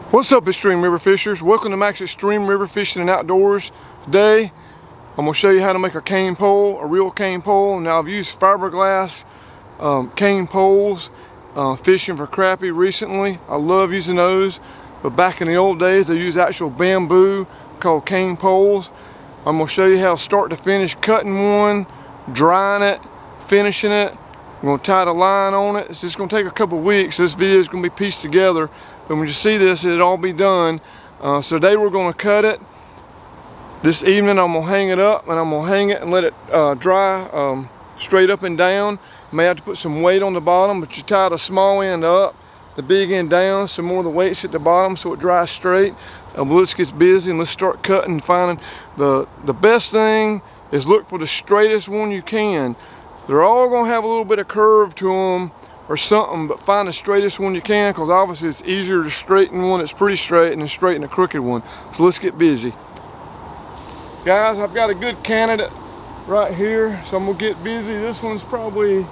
What's up, Extreme River Fishers? Welcome to Max Extreme River Fishing and Outdoors. Today I'm going to show you how to make a cane pole, a real cane pole. Now I've used fiberglass cane poles fishing for crappie recently. I love using those, but back in the old days they used actual bamboo called cane poles. I'm going to show you how start to finish cutting one, drying it, finishing it. I'm going to tie the line on it. It's just going to take a couple weeks. This video is going to be pieced together. But when you see this, it'll all be done. So today we're going to cut it. This evening I'm going to hang it up, and I'm going to hang it and let it dry straight up and down. May have to put some weight on the bottom, but you tie the small end up, the big end down, so more of the weight's at the bottom so it dries straight. Let's get busy and let's start cutting and finding. The best thing is look for the straightest one you can. They're all going to have a little bit of curve to them or something, but find the straightest one you can, because obviously it's easier to straighten one that's pretty straight and then straighten a crooked one. So let's get busy. Guys, I've got a good candidate right here, so I'm gonna get busy. This one's probably,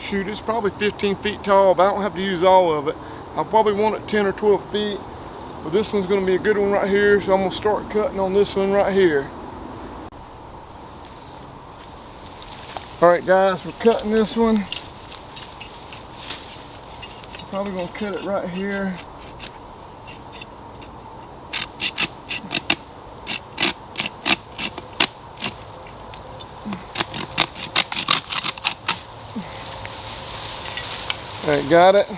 shoot, it's probably 15 feet tall, but I don't have to use all of it. I'll probably want it 10 or 12 feet, but this one's gonna be a good one right here, so I'm gonna start cutting on this one right here. All right, guys, we're cutting this one. Probably gonna cut it right here. All right, got it.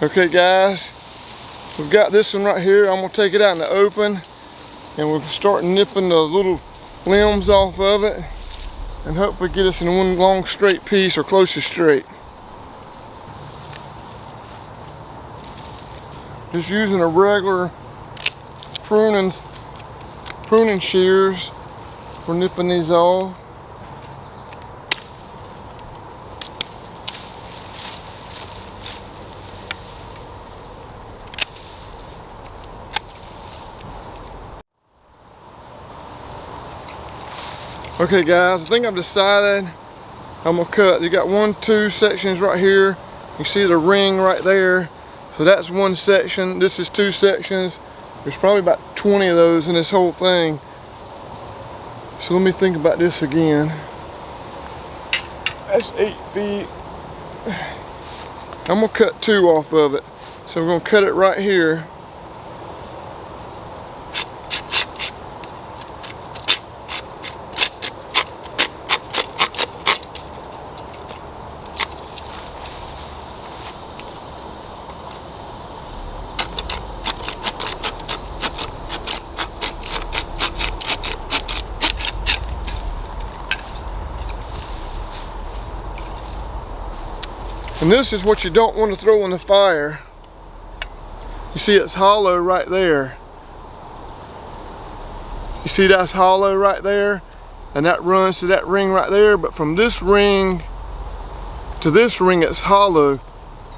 Okay, guys, we've got this one right here. I'm gonna take it out in the open, and we'll start nipping the little limbs off of it and hopefully get us in one long straight piece or close to straight. Just using a regular pruning shears for nipping these off. Okay, guys, I think I've decided I'm gonna cut. You got 2 sections right here. You see the ring right there. So that's one section. This is 2 sections. There's probably about 20 of those in this whole thing. So let me think about this again. That's 8 feet. I'm gonna cut 2 off of it. So we're gonna cut it right here. And this is what you don't want to throw in the fire. You see it's hollow right there. You see that's hollow right there? And that runs to that ring right there. But from this ring to this ring, it's hollow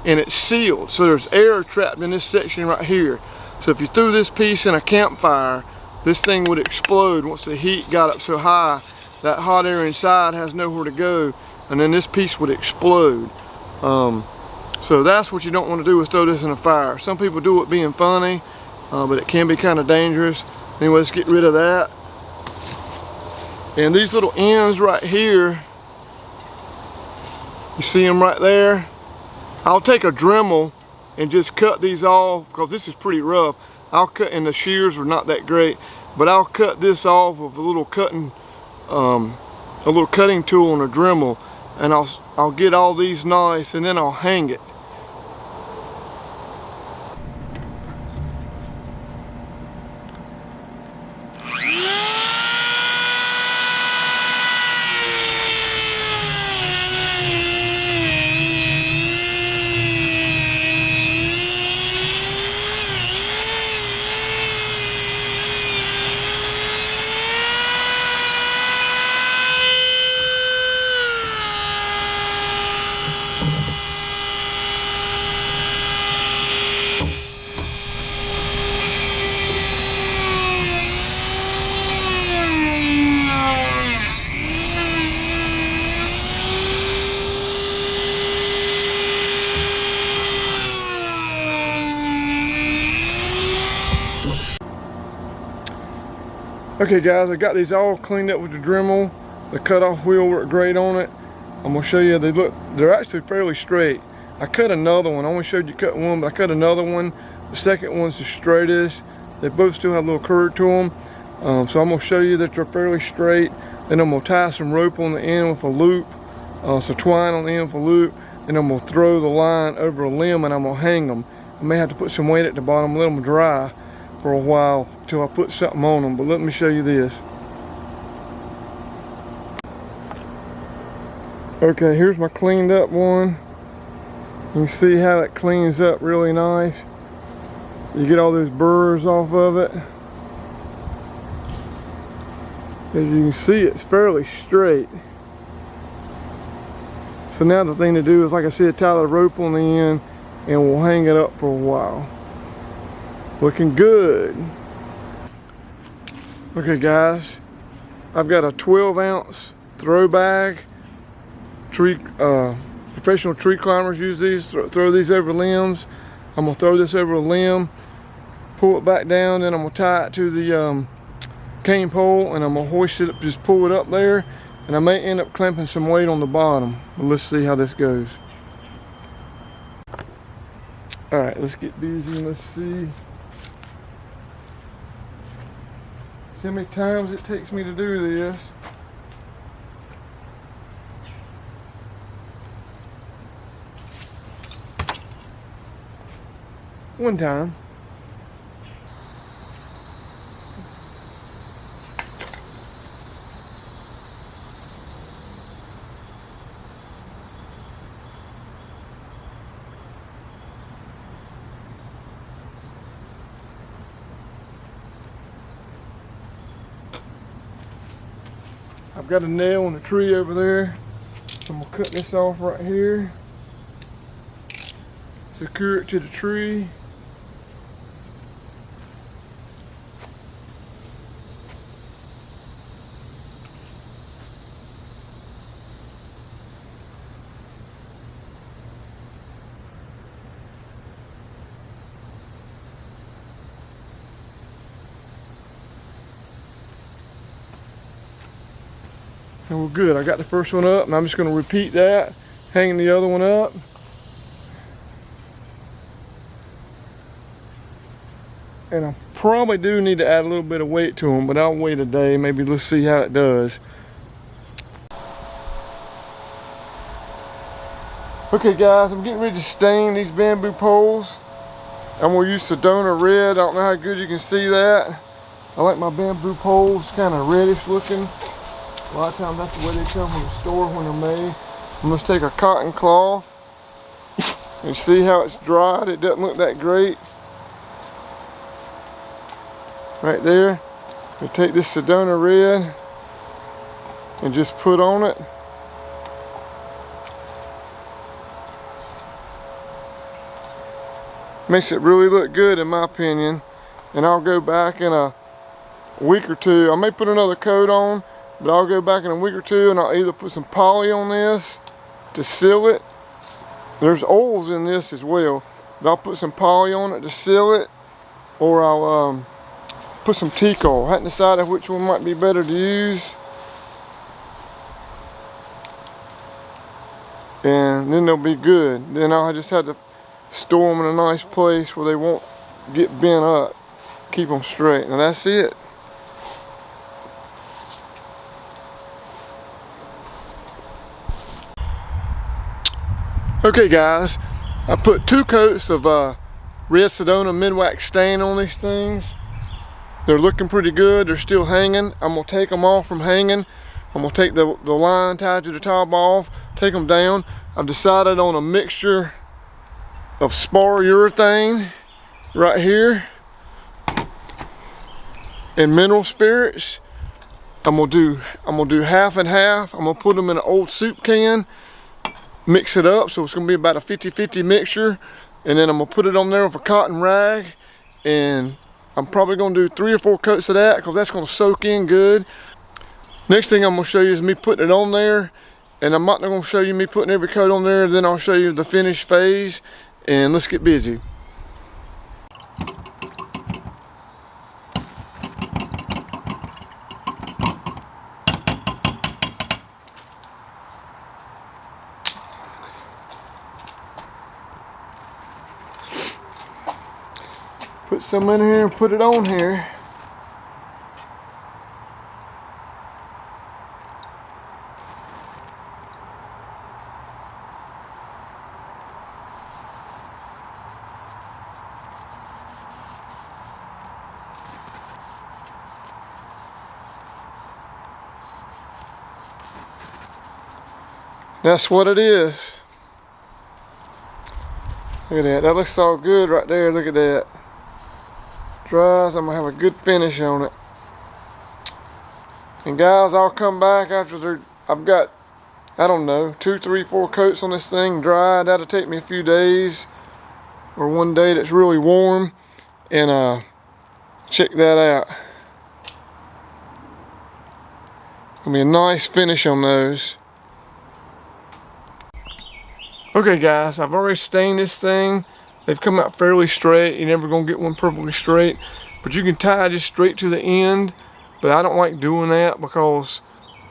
and it's sealed. So there's air trapped in this section right here. So if you threw this piece in a campfire, this thing would explode once the heat got up so high. That hot air inside has nowhere to go, and then this piece would explode. So that's what you don't want to do, is throw this in a fire. Some people do it being funny, but it can be kind of dangerous. Anyway, let's get rid of that. And these little ends right here, you see them right there? I'll take a Dremel and just cut these off, because this is pretty rough. I'll cut, and the shears are not that great, but I'll cut this off with a little cutting tool on a Dremel, and I'll get all these nice, and then I'll hang it. Okay guys, I got these all cleaned up with the Dremel. The cutoff wheel worked great on it. I'm gonna show you, they're actually fairly straight. I cut another one. I only showed you cut one, but I cut another one. The second one's the straightest. They both still have a little curve to them. So I'm gonna show you that they're fairly straight. Then I'm gonna tie some rope on the end with a loop, some twine on the end with a loop. Then I'm gonna throw the line over a limb and I'm gonna hang them. I may have to put some weight at the bottom, let them dry for a while till I put something on them. But let me show you this. Okay, here's my cleaned up one. You can see how it cleans up really nice. You get all those burrs off of it. As you can see, it's fairly straight. So now the thing to do is, like I said, tie the rope on the end and we'll hang it up for a while. Looking good. Okay guys, I've got a 12-ounce throw bag. Professional tree climbers use these, throw these over limbs. I'm gonna throw this over a limb, pull it back down, then I'm gonna tie it to the cane pole and I'm gonna hoist it up, just pull it up there, and I may end up clamping some weight on the bottom. But let's see how this goes. All right, let's get busy and let's see how many times it takes me to do this. One time. I've got a nail in the tree over there. I'm gonna cut this off right here. Secure it to the tree. And we're good. I got the first one up and I'm just going to repeat that, hanging the other one up. And I probably do need to add a little bit of weight to them, but I'll wait a day. Maybe let's see how it does. Okay guys, I'm getting ready to stain these bamboo poles. I'm going to use Sedona red. I don't know how good you can see that. I like my bamboo poles kind of reddish looking. A lot of times that's the way they come from the store when they're made. I'm going to take a cotton cloth and see how it's dried. It doesn't look that great. Right there. We take this Sedona red and just put on it. Makes it really look good in my opinion. And I'll go back in a week or two. I may put another coat on, but I'll go back in a week or two and I'll either put some poly on this to seal it. There's oils in this as well, but I'll put some poly on it to seal it, or I'll put some teak oil. I hadn't decided which one might be better to use. And then they'll be good. Then I'll just have to store them in a nice place where they won't get bent up. Keep them straight. And that's it. Okay guys, I put 2 coats of red Sedona mid-wax stain on these things. They're looking pretty good. They're still hanging. I'm gonna take them off from hanging. I'm gonna take the line tied to the top off, take them down. I've decided on a mixture of spar urethane right here and mineral spirits. I'm gonna do half and half. I'm gonna put them in an old soup can, mix it up, so it's gonna be about a 50-50 mixture, and then I'm gonna put it on there with a cotton rag, and I'm probably gonna do 3 or 4 coats of that because that's gonna soak in good. Next thing I'm gonna show you is me putting it on there, and I'm not gonna show you me putting every coat on there, then I'll show you the finished phase, and let's get busy. Put some in here and put it on here. That's what it is. Look at that. That looks all good right there. Look at that. Dries. I'm gonna have a good finish on it. And guys, I'll come back after I've got, I don't know, 2, 3, 4 coats on this thing dry. That'll take me a few days or one day that's really warm, and check that out. Gonna be a nice finish on those. Okay guys, I've already stained this thing. They've come out fairly straight. You're never gonna get one perfectly straight, but you can tie just straight to the end. But I don't like doing that because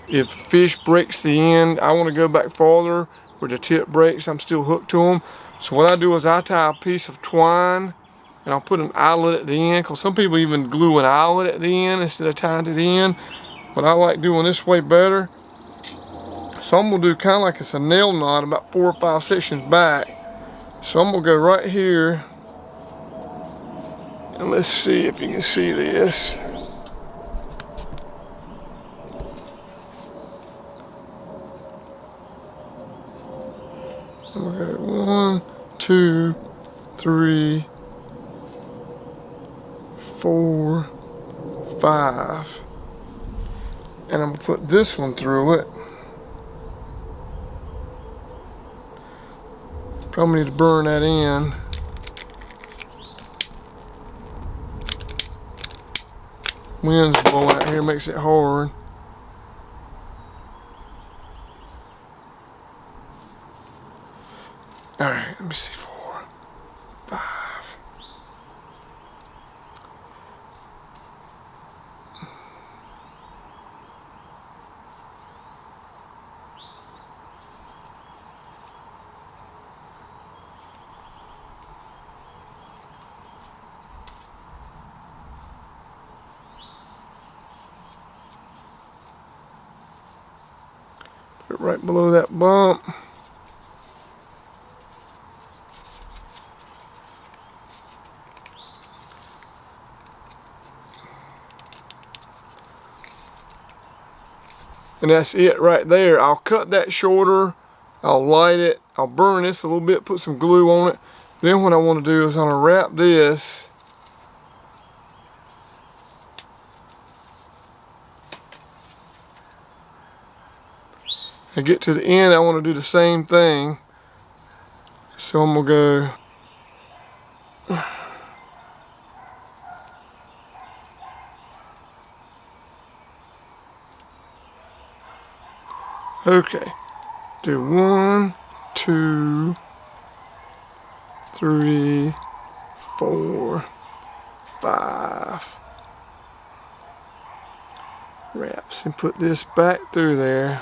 if fish breaks the end, I want to go back farther where the tip breaks. I'm still hooked to them. So what I do is I tie a piece of twine and I'll put an eyelet at the end, because some people even glue an eyelet at the end instead of tying to the end. But I like doing this way better. So I'm gonna do kind of like it's a nail knot about 4 or 5 sections back. So I'm gonna go right here, and let's see if you can see this. I'm gonna go 1, 2, 3, 4, 5, and I'm gonna put this one through it. Probably need to burn that in. Wind's blowing out here, makes it hard. Alright, let me see, 4, 5. Put it right below that bump. And that's it right there. I'll cut that shorter, I'll light it, I'll burn this a little bit, put some glue on it. Then what I want to do is I'm going to wrap this and get to the end. I want to do the same thing. So I'm going to go okay, do 1, 2, 3, 4, 5 wraps, and put this back through there.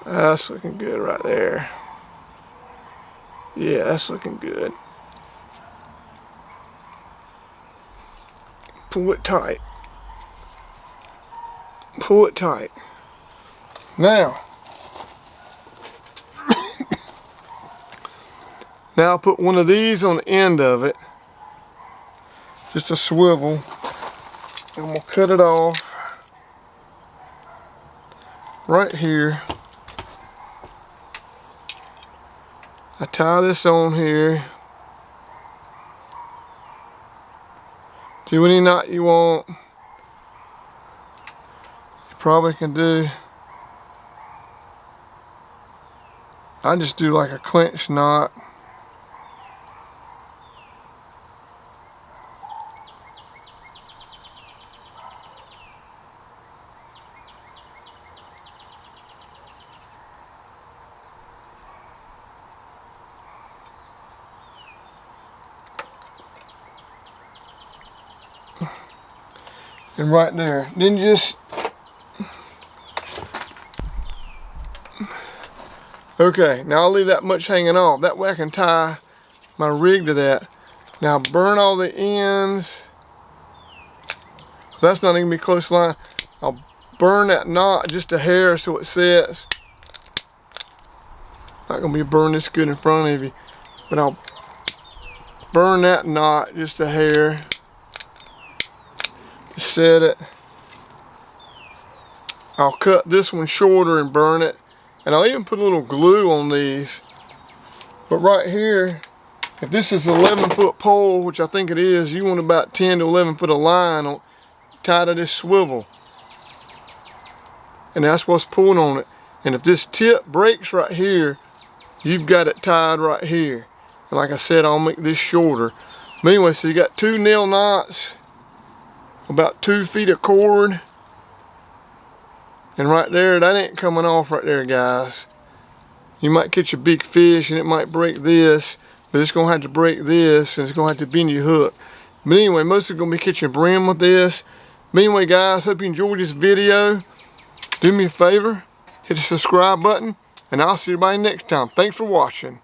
That's looking good right there. Yeah, that's looking good. Pull it tight. Pull it tight. Now, now I'll put one of these on the end of it. Just a swivel. And we'll cut it off right here. I tie this on here. Do any knot you want. You probably can do. I just do like a clench knot. And right there, then you just Okay, now I'll leave that much hanging off. That way I can tie my rig to that. Now burn all the ends. That's not even gonna be close line. I'll burn that knot just a hair so it sets. Not gonna be burn this good in front of you, but I'll burn that knot just a hair to set it. I'll cut this one shorter and burn it, and I'll even put a little glue on these. But right here, if this is an 11-foot pole, which I think it is, you want about 10 to 11 foot of line on, tied to this swivel, and that's what's pulling on it. And if this tip breaks right here, you've got it tied right here. And like I said, I'll make this shorter. But anyway, so you got 2 nail knots, about 2 feet of cord, and right there, that ain't coming off right there, guys. You might catch a big fish and it might break this, but it's gonna have to break this, and it's gonna have to bend your hook. But anyway, most of gonna be catching brim with this. But anyway, guys, hope you enjoyed this video. Do me a favor, hit the subscribe button, and I'll see everybody next time. Thanks for watching.